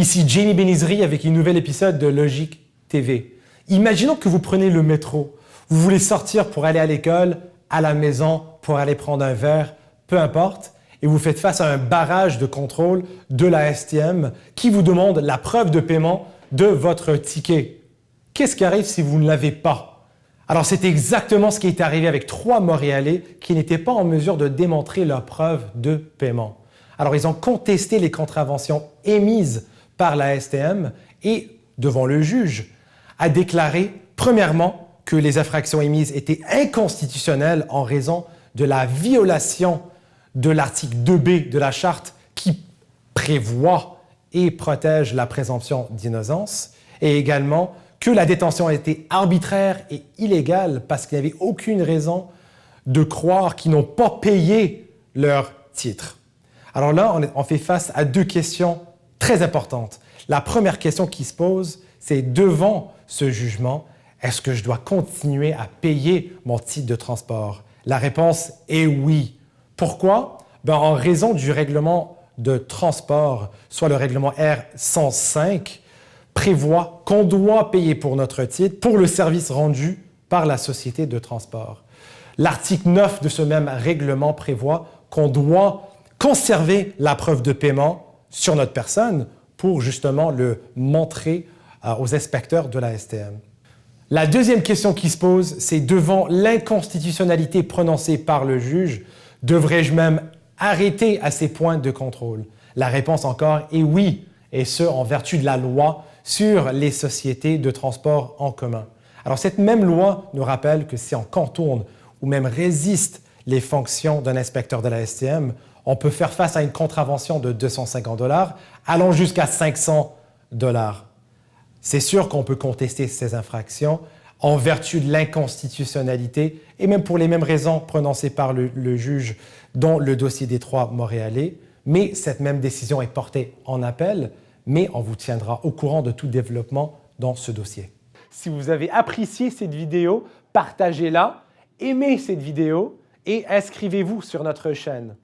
Ici Jamie Benizri avec un nouvel épisode de Logique TV. Imaginons que vous prenez le métro. Vous voulez sortir pour aller à l'école, à la maison, pour aller prendre un verre, peu importe, et vous faites face à un barrage de contrôle de la STM qui vous demande la preuve de paiement de votre ticket. Qu'est-ce qui arrive si vous ne l'avez pas? Alors, c'est exactement ce qui est arrivé avec 3 Montréalais qui n'étaient pas en mesure de démontrer leur preuve de paiement. Alors, ils ont contesté les contraventions émises par la STM et, devant le juge, a déclaré, premièrement, que les infractions émises étaient inconstitutionnelles en raison de la violation de l'article 2B de la Charte qui prévoit et protège la présomption d'innocence, et également que la détention a été arbitraire et illégale parce qu'il n'y avait aucune raison de croire qu'ils n'ont pas payé leur titre. Alors là, on fait face à 2 questions très importantes. La première question qui se pose, c'est devant ce jugement, est-ce que je dois continuer à payer mon titre de transport? La réponse est oui. Pourquoi? En raison du règlement de transport, soit le règlement R105, prévoit qu'on doit payer pour notre titre pour le service rendu par la société de transport. L'article 9 de ce même règlement prévoit qu'on doit conserver la preuve de paiement sur notre personne pour justement le montrer aux inspecteurs de la STM. La deuxième question qui se pose, c'est devant l'inconstitutionnalité prononcée par le juge, devrais-je même arrêter à ces points de contrôle? La réponse encore est oui, et ce en vertu de la loi sur les sociétés de transport en commun. Alors cette même loi nous rappelle que si on contourne ou même résiste les fonctions d'un inspecteur de la STM, on peut faire face à une contravention de 250 $, allant jusqu'à 500 $. C'est sûr qu'on peut contester ces infractions en vertu de l'inconstitutionnalité et même pour les mêmes raisons prononcées par le juge dans le dossier des 3 Montréalais, mais cette même décision est portée en appel, mais on vous tiendra au courant de tout développement dans ce dossier. Si vous avez apprécié cette vidéo, partagez-la, aimez cette vidéo et inscrivez-vous sur notre chaîne.